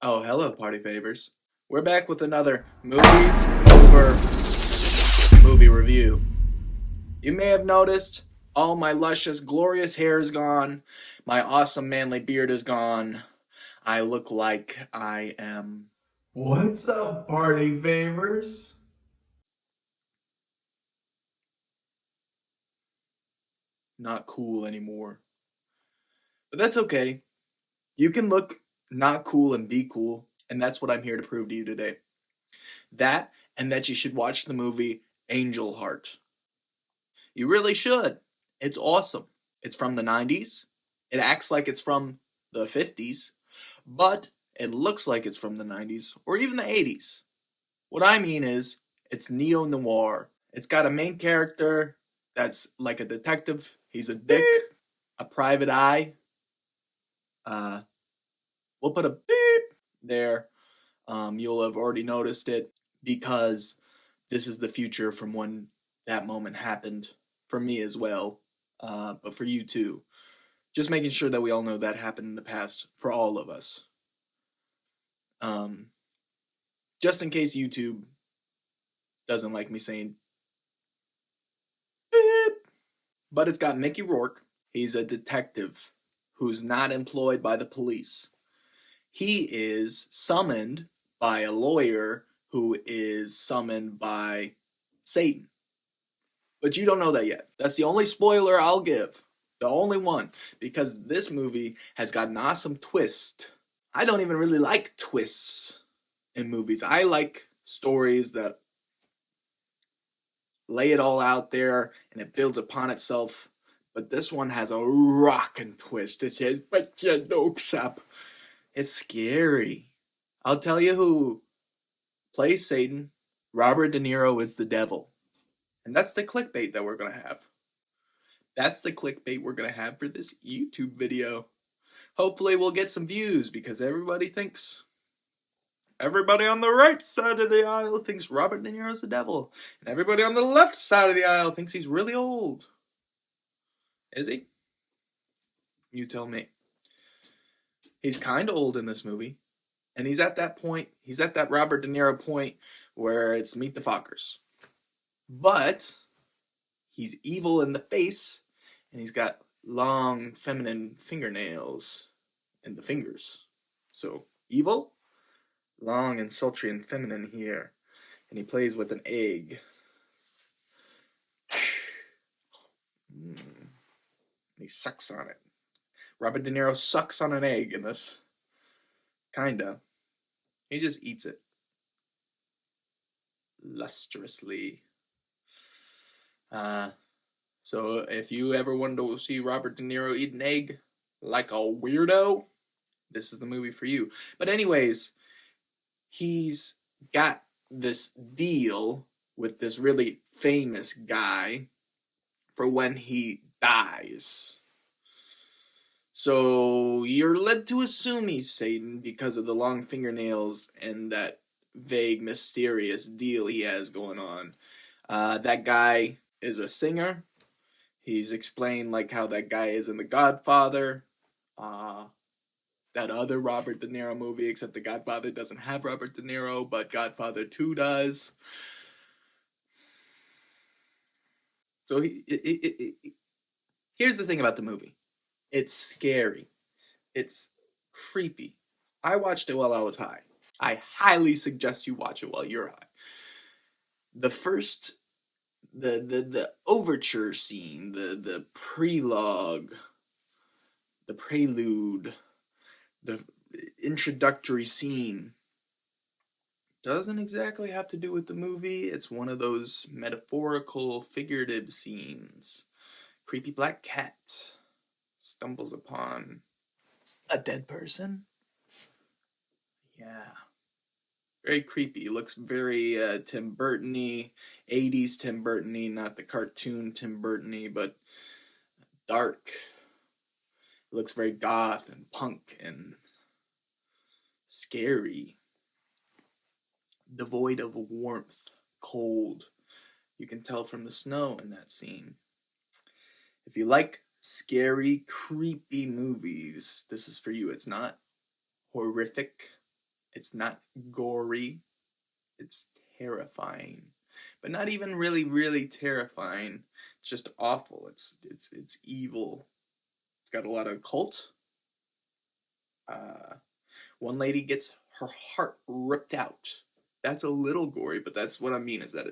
Oh, hello, party favors. We're back with another movies over movie review. You may have noticed all my luscious, glorious hair is gone. My awesome, manly beard is gone. I look like I am What's up, party favors? not cool anymore. But that's okay. You can look not cool and be cool, and that's what I'm here to prove to you today. That, and that you should watch the movie Angel Heart. You really should. It's awesome. It's from the 90s. It acts like it's from the 50s, but it looks like it's from the 90s or even the 80s. What I mean is, it's neo noir. It's got a main character that's like a detective. He's a dick, a private eye. Uh, we'll put a beep there. You'll have already noticed it because this is the future from when that moment happened for me as well, but for you too. Just making sure that we all know that happened in the past for all of us. Um, just in case YouTube doesn't like me saying beep. But it's got Mickey Rourke. He's a detective who's not employed by the police. He is summoned by a lawyer who is summoned by Satan. But you don't know that yet. That's the only spoiler I'll give. The only one. Because this movie has got an awesome twist. I don't even really like twists in movies. I like stories that lay it all out there and it builds upon itself. But this one has a rockin' twist. It says, but you know, up. It's scary. I'll tell you who plays Satan. Robert De Niro is the devil. And that's the clickbait that we're going to have. That's the clickbait we're going to have for this YouTube video. Hopefully we'll get some views because everybody on the right side of the aisle thinks Robert De Niro's the devil. And everybody on the left side of the aisle thinks he's really old. Is he? You tell me. He's kind of old in this movie. And he's at that Robert De Niro point where it's meet the Fockers. But he's evil in the face, and he's got long feminine fingernails in the fingers. So evil, long and sultry and feminine here. And he plays with an egg. He sucks on it. Robert De Niro sucks on an egg in this. Kinda. He just eats it. Lustrously. So if you ever wanted to see Robert De Niro eat an egg like a weirdo, this is the movie for you. But anyways, he's got this deal with this really famous guy for when he dies. So you're led to assume he's Satan because of the long fingernails and that vague, mysterious deal he has going on. That guy is a singer. He's explained like how that guy is in The Godfather. That other Robert De Niro movie, except The Godfather doesn't have Robert De Niro, but Godfather 2 does. So here's the thing about the movie. It's scary. It's creepy. I watched it while I was high. I highly suggest you watch it while you're high. The first the overture scene, the prelogue, the prelude, the introductory scene doesn't exactly have to do with the movie. It's one of those metaphorical, figurative scenes. Creepy black cat stumbles upon a dead person. Yeah. Very creepy. Looks very Tim Burton-y, 80s Tim Burton-y, not the cartoon Tim Burton-y, but dark. It looks very goth and punk and scary. Devoid of warmth, cold. You can tell from the snow in that scene. If you like scary, creepy movies, this is for you. It's not horrific. It's not gory. It's terrifying. But not even really, really terrifying. It's just awful. It's evil. It's got a lot of occult. Uh, One lady gets her heart ripped out. That's a little gory, but that's what I mean is that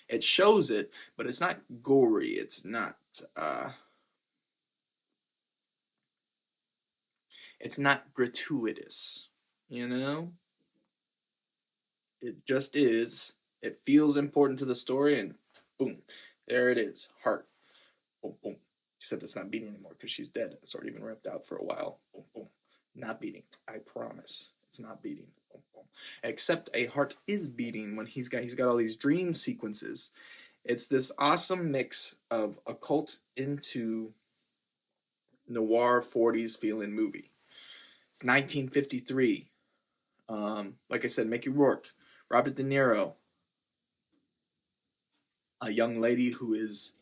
it shows it, but it's not gory. It's not gratuitous. You know, it just is. It feels important to the story, and boom, there it is. Heart. Boom, boom. Except it's not beating anymore because she's dead. It's already been ripped out for a while. Boom, boom. Not beating. I promise. It's not beating. Boom, boom. Except a heart is beating when he's got all these dream sequences. It's this awesome mix of occult into noir 40s feeling movie. It's 1953. Like I said, Mickey Rourke, Robert De Niro, a young lady who is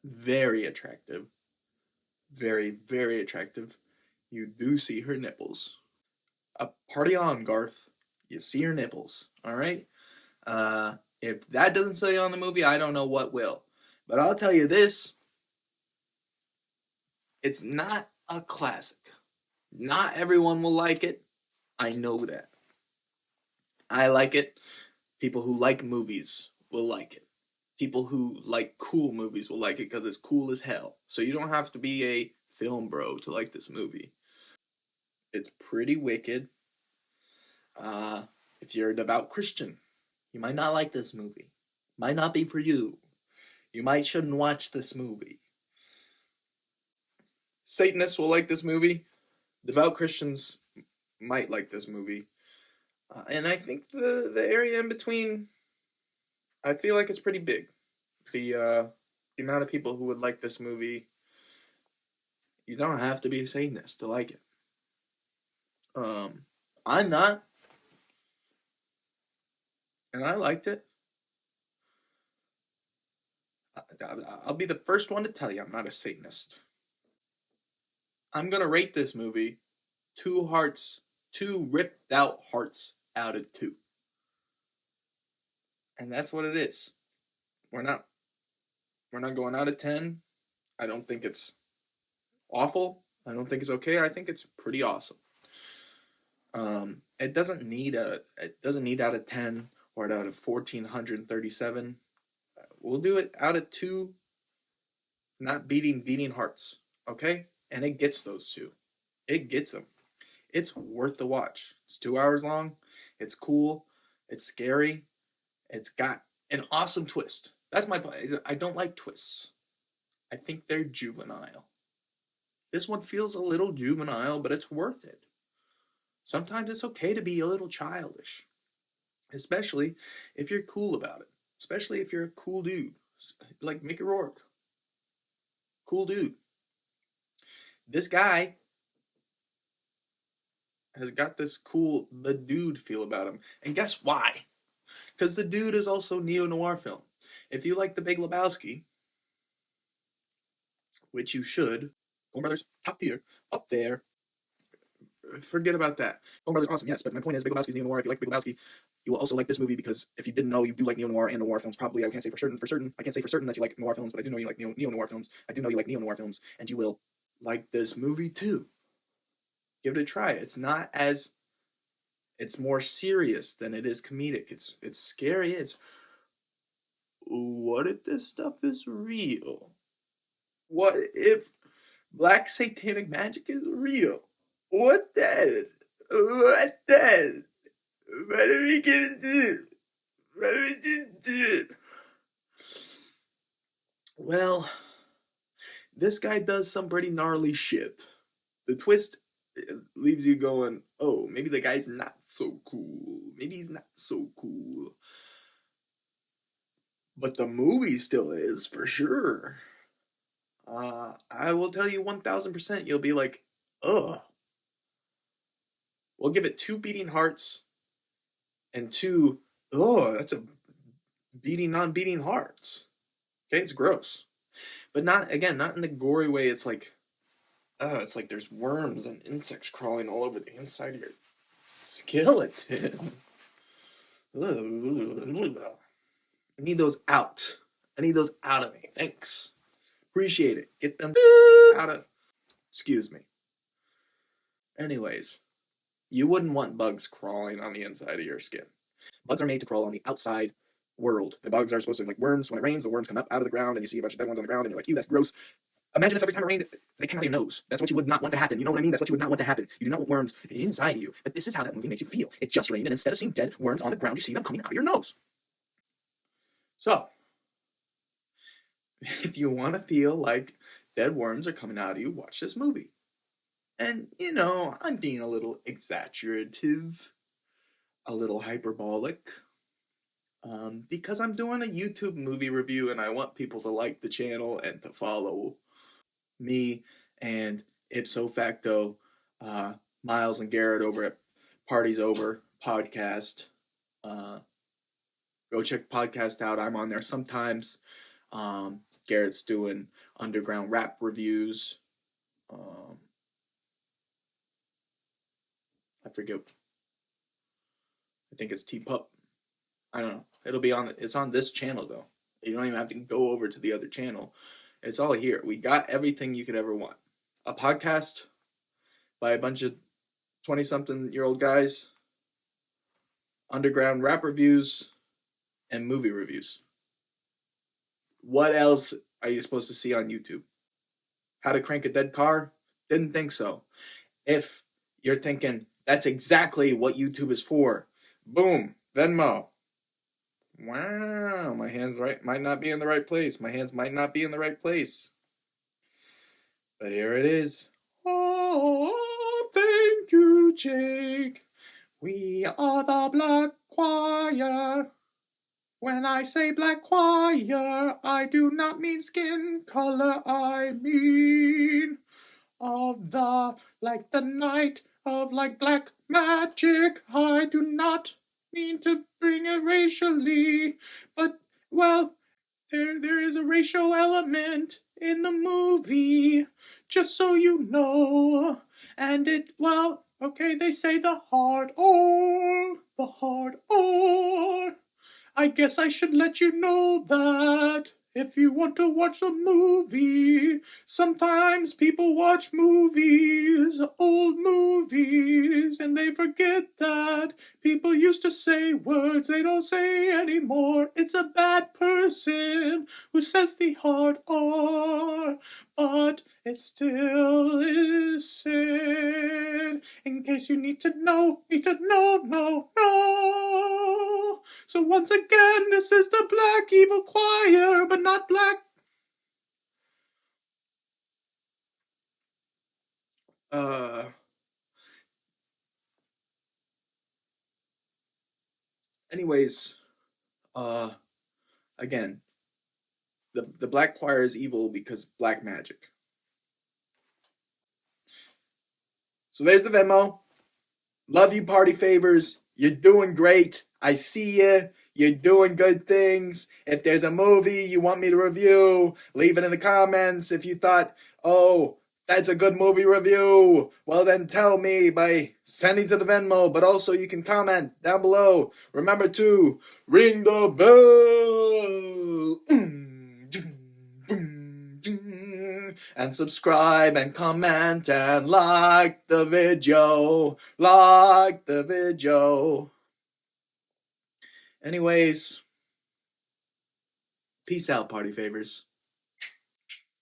very attractive, very, very attractive. You do see her nipples. Party on, Garth. You see her nipples. All right. If that doesn't sell you on the movie, I don't know what will. But I'll tell you this: it's not a classic. Not everyone will like it. I know that. I like it. People who like movies will like it. People who like cool movies will like it because it's cool as hell. So you don't have to be a film bro to like this movie. It's pretty wicked. Uh, if you're a devout Christian, you might not like this movie. Might not be for you. You might shouldn't watch this movie. Satanists will like this movie. Devout Christians might like this movie. And I think the area in between, I feel like it's pretty big. The amount of people who would like this movie, you don't have to be a Satanist to like it. I'm not, and I liked it. I'll be the first one to tell you I'm not a Satanist. I'm gonna rate this movie two ripped out hearts out of two, and that's what it is. We're not we're not going out of 10. I don't think it's awful. I don't think it's okay. I think it's pretty awesome. It doesn't need out of 10 or out of 1437. We'll do it out of two not beating hearts, okay? And it gets those two. It gets them. It's worth the watch. It's 2 hours long. It's cool. It's scary. It's got an awesome twist. That's my point. I don't like twists. I think they're juvenile. This one feels a little juvenile, but it's worth it. Sometimes it's okay to be a little childish, especially if you're cool about it. Especially if you're a cool dude, like Mickey Rourke. Cool dude. This guy has got this cool the dude feel about him. And guess why? Because the dude is also neo-noir film. If you like The Big Lebowski, which you should, Coen Brothers, top tier, up there. Forget about that. Coen Brothers, awesome, yes, but my point is Big Lebowski's neo-noir. If you like Big Lebowski, you will also like this movie because if you didn't know, you do like neo-noir and noir films. Probably, I can't say for certain. I can't say for certain that you like noir films, but I do know you like neo-noir films. I do know you like neo-noir films, and you will like this movie too. Give it a try. It's more serious than it is comedic. It's scary. It's what if this stuff is real? What if black satanic magic is real? What then? What then? What are we gonna do? What are we gonna do? Well, this guy does some pretty gnarly shit. The twist leaves you going, oh, maybe the guy's not so cool. Maybe he's not so cool. But the movie still is, for sure. I will tell you 1000%, you'll be like, ugh. We'll give it two beating hearts and two, oh, that's a beating, non beating hearts. Okay, it's gross. But not, again, not in the gory way. It's like there's worms and insects crawling all over the inside of your skeleton. I need those out. I need those out of me. Thanks. Appreciate it. Get them out of. Excuse me. Anyways, you wouldn't want bugs crawling on the inside of your skin. Bugs are made to crawl on the outside world. The bugs are supposed to, like worms, when it rains, the worms come up out of the ground and you see a bunch of dead ones on the ground and you're like, ew, that's gross. Imagine if every time it rained, they came out of your nose. That's what you would not want to happen. You know what I mean? That's what you would not want to happen. You do not want worms inside of you. But this is how that movie makes you feel. It just rained, and instead of seeing dead worms on the ground, you see them coming out of your nose. So, if you want to feel like dead worms are coming out of you, watch this movie. And, you know, I'm being a little exaggerative, a little hyperbolic, because I'm doing a YouTube movie review and I want people to like the channel and to follow me and ipso facto Miles and Garrett over at Party's Over podcast. Go check the podcast out. I'm on there sometimes. Garrett's doing underground rap reviews. I forget. I think it's T-Pup. I don't know. It'll be on. It's on this channel though. You don't even have to go over to the other channel. It's all here. We got everything you could ever want. A podcast by a bunch of 20-something-year-old guys, underground rap reviews, and movie reviews. What else are you supposed to see on YouTube? How to crank a dead car? Didn't think so. If you're thinking that's exactly what YouTube is for, boom, Venmo. Wow, my hands might not be in the right place. My hands might not be in the right place. But here it is. Oh, thank you, Jake. We are the Black Choir. When I say Black Choir, I do not mean skin color. I mean of the, like the night of like black magic. I do not mean to bring it racially, but, well, there is a racial element in the movie, just so you know. And it, well, okay, they say the hard R. I guess I should let you know that if you want to watch a movie, sometimes people watch movies, old movies, and they forget that people used to say words they don't say anymore. It's a bad person who says the hard R, but it still is said. In case you need to know, no. So once again, this is the Black Evil Choir, but not black. Anyways, again, the Black Choir is evil because black magic. So there's the Venmo. Love you, party favors. You're doing great. I see you. You're doing good things. If there's a movie you want me to review, leave it in the comments. If you thought, oh, that's a good movie review, well then tell me by sending to the Venmo, but also you can comment down below. Remember to ring the bell. And subscribe and comment and like the video. Anyways, peace out, party favors.